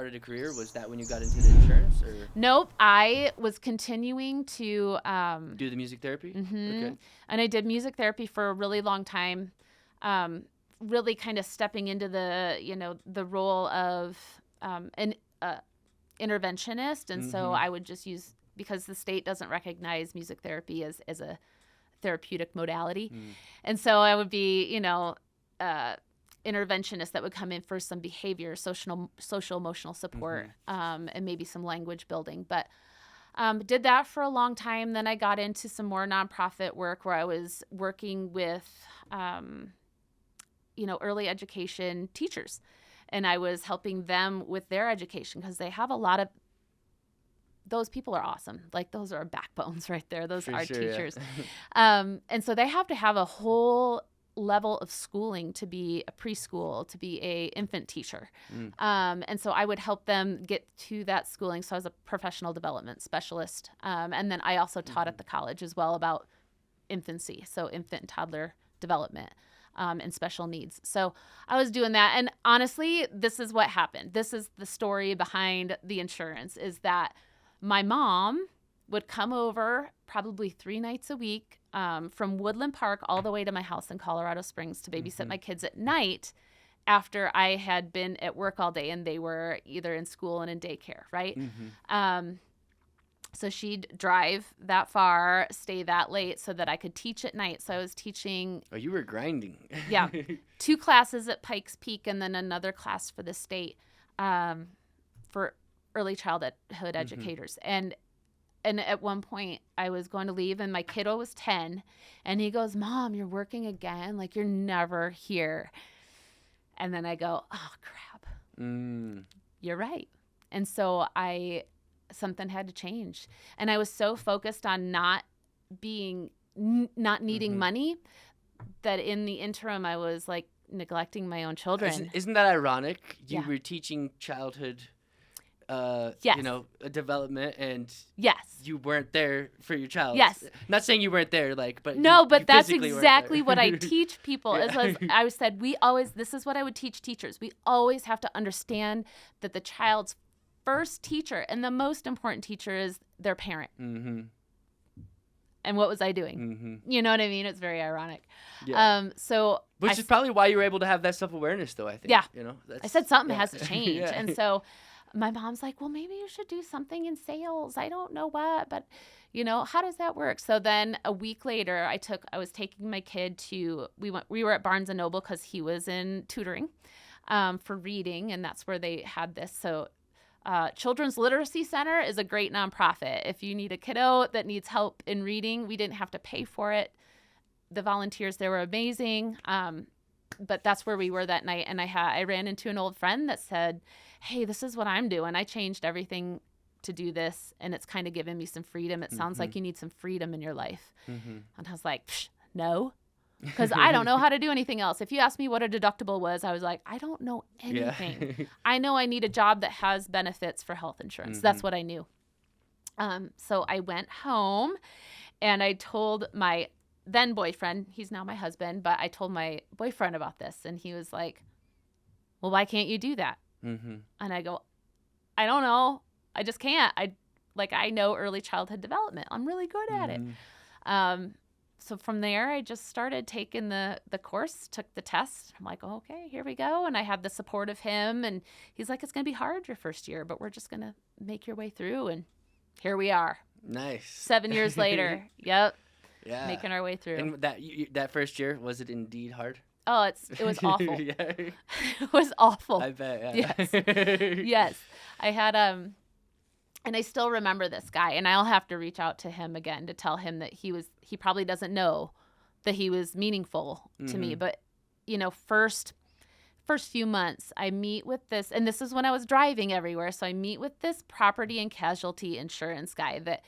started a career? Was that when you got into the insurance, or Nope, I was continuing to do the music therapy? and Okay. I did music therapy for a really long time. Really kind of stepping into the role of an interventionist, and so Mm-hmm. I would just use, because the state doesn't recognize music therapy as a therapeutic modality, Mm. and so I would be interventionist that would come in for some behavior, social emotional support, and maybe some language building, but. Did that for a long time. Then I got into some more nonprofit work where I was working with, early education teachers. And I was helping them with their education because they have a lot of, those people are awesome. Like, those are backbones right there. Those For are sure, teachers. yeah. And so they have to have a whole level of schooling to be a preschool, to be a infant teacher. Mm. And so I would help them get to that schooling. So I was a professional development specialist. And then I also taught at the college as well about infancy, so infant and toddler development, and special needs. So I was doing that. And honestly, this is what happened. This is the story behind the insurance, is that my mom would come over probably 3 nights a week, from Woodland Park all the way to my house in Colorado Springs to babysit my kids at night after I had been at work all day and they were either in school and in daycare, right? So she'd drive that far, stay that late so that I could teach at night. So I was teaching, Oh, you were grinding. yeah, 2 classes at Pikes Peak and then another class for the state, for early childhood educators. And at one point I was going to leave and my kiddo was 10 and he goes, "Mom, you're working again? Like, you're never here." And then I go, "Oh, crap. You're right." And so something had to change. And I was so focused on not needing money that in the interim I was like neglecting my own children. Isn't that ironic? You Yeah. were teaching childhood, Yes. development, and Yes. you weren't there for your child. Yes. Not saying you weren't there, but No, you but that's physically weren't exactly there. what I teach people. I said, this is what I would teach teachers. We always have to understand that the child's first teacher and the most important teacher is their parent. And what was I doing? You know what I mean? It's very ironic. Yeah. Which is probably why you were able to have that self-awareness, though, I think. Yeah. That's, I said something has to change. Yeah. And so my mom's like, "Well, maybe you should do something in sales. I don't know what, but how does that work?" So then a week later, I was taking my kid we were at Barnes and Noble because he was in tutoring, for reading. And that's where they had this. So, Children's Literacy Center is a great nonprofit. If you need a kiddo that needs help in reading, we didn't have to pay for it. The volunteers there were amazing. But that's where we were that night. And I ran into an old friend that said, "Hey, this is what I'm doing. I changed everything to do this, and it's kind of given me some freedom. It sounds like you need some freedom in your life." And I was like, "No," because I don't know how to do anything else. If you asked me what a deductible was, I was like, I don't know anything. Yeah. I know I need a job that has benefits for health insurance. That's what I knew. So I went home and I told my then boyfriend, he's now my husband, but I told my boyfriend about this and he was like, "Well, why can't you do that?" And I go, "I don't know. I just can't. I know early childhood development. I'm really good at it." So from there, I just started taking the course, took the test. I'm like, "Oh, okay, here we go." And I had the support of him. And he's like, "It's going to be hard your first year, but we're just going to make your way through." And here we are. Nice. 7 years later. Yep. Yeah. Making our way through. And that first year, was it indeed hard? Oh, it was awful. Yeah. It was awful. I bet, yeah. Yes. Yes. I had, and I still remember this guy, and I'll have to reach out to him again to tell him that he probably doesn't know that he was meaningful to me. But, first few months, I meet with this, and this is when I was driving everywhere. So I meet with this property and casualty insurance guy that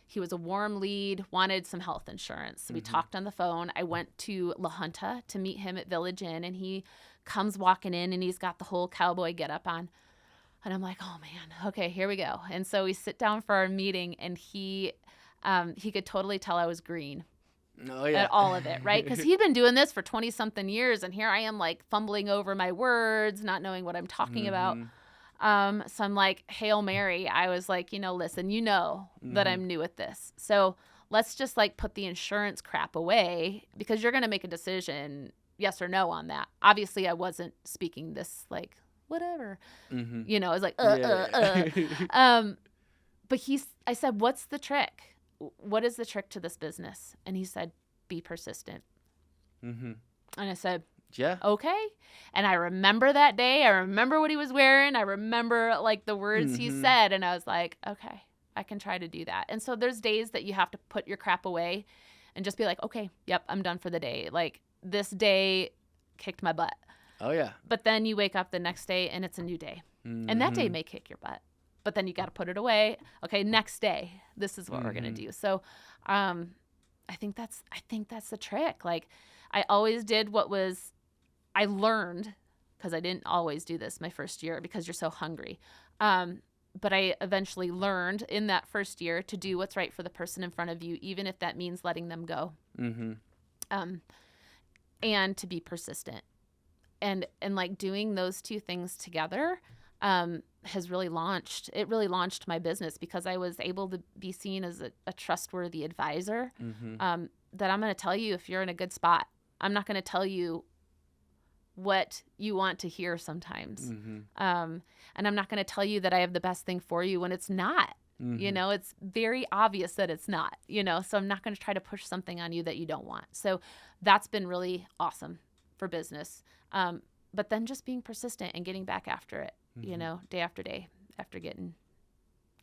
he was a warm lead, wanted some health insurance. So we talked on the phone. I went to La Junta to meet him at Village Inn, and he comes walking in, and he's got the whole cowboy getup on. And I'm like, "Oh, man, okay, here we go." And so we sit down for our meeting, and he could totally tell I was green at all of it, right? Because he'd been doing this for 20-something years, and here I am, like, fumbling over my words, not knowing what I'm talking about. So I'm like, Hail Mary. I was like, listen, that I'm new at this. So let's just like put the insurance crap away because you're going to make a decision, yes or no on that. Obviously, I wasn't speaking this like, whatever. I was like, But I said, what's the trick? What is the trick to this business? And he said, be persistent. And I said, yeah. Okay. And I remember that day. I remember what he was wearing. I remember like the words he said. And I was like, okay, I can try to do that. And so there's days that you have to put your crap away and just be like, okay, yep, I'm done for the day. Like this day kicked my butt. Oh, yeah. But then you wake up the next day and it's a new day. And that day may kick your butt. But then you got to put it away. Okay, next day, this is what we're going to do. So I think that's the trick. Like I always did I learned, because I didn't always do this my first year because you're so hungry. But I eventually learned in that first year to do what's right for the person in front of you, even if that means letting them go. And to be persistent. And like doing those two things together has really launched my business because I was able to be seen as a trustworthy advisor that I'm going to tell you if you're in a good spot. I'm not going to tell you what you want to hear sometimes. And I'm not going to tell you that I have the best thing for you when it's not. It's very obvious that it's not, so I'm not going to try to push something on you that you don't want. So that's been really awesome for business. But then just being persistent and getting back after it, day after day after getting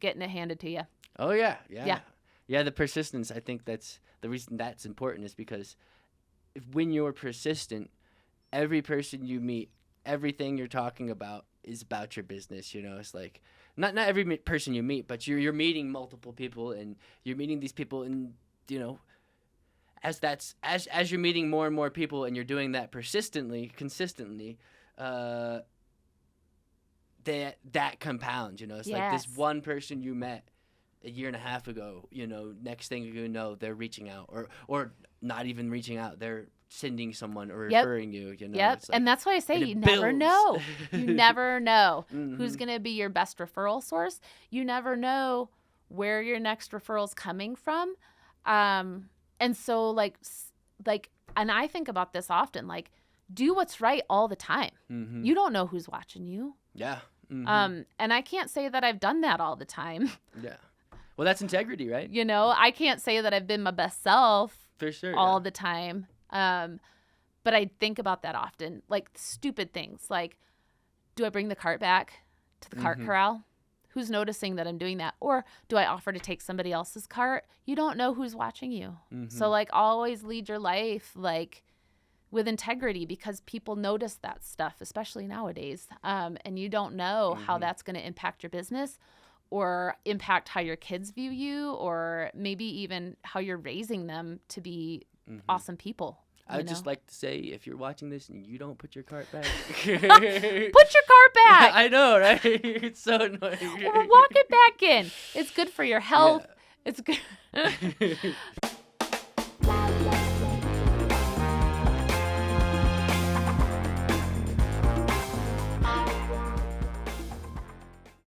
it handed to you. Oh, yeah. Yeah, the persistence, I think that's the reason that's important is because when you're persistent, every person you meet, everything you're talking about is about your business. It's like not every person you meet, but you're meeting multiple people and you're meeting these people and, as you're meeting more and more people and you're doing that consistently, that compounds, it's like this one person you met a year and a half ago, next thing you know, they're reaching out or not even reaching out. They're sending someone or referring you, Yep. It's like, and that's why I say you never know. You never know who's going to be your best referral source. You never know where your next referral's coming from. And so and I think about this often, like do what's right all the time. You don't know who's watching you. Yeah. And I can't say that I've done that all the time. Yeah. Well, that's integrity, right? I can't say that I've been my best self for sure all the time. But I think about that often, like stupid things like, do I bring the cart back to the cart corral? Who's noticing that I'm doing that? Or do I offer to take somebody else's cart? You don't know who's watching you. So like always lead your life like with integrity because people notice that stuff, especially nowadays. And you don't know how that's going to impact your business or impact how your kids view you or maybe even how you're raising them to be awesome people. I would just like to say, if you're watching this and you don't put your cart back. Put your cart back. I know, right? It's so annoying. Or walk it back in. It's good for your health. Yeah. It's good.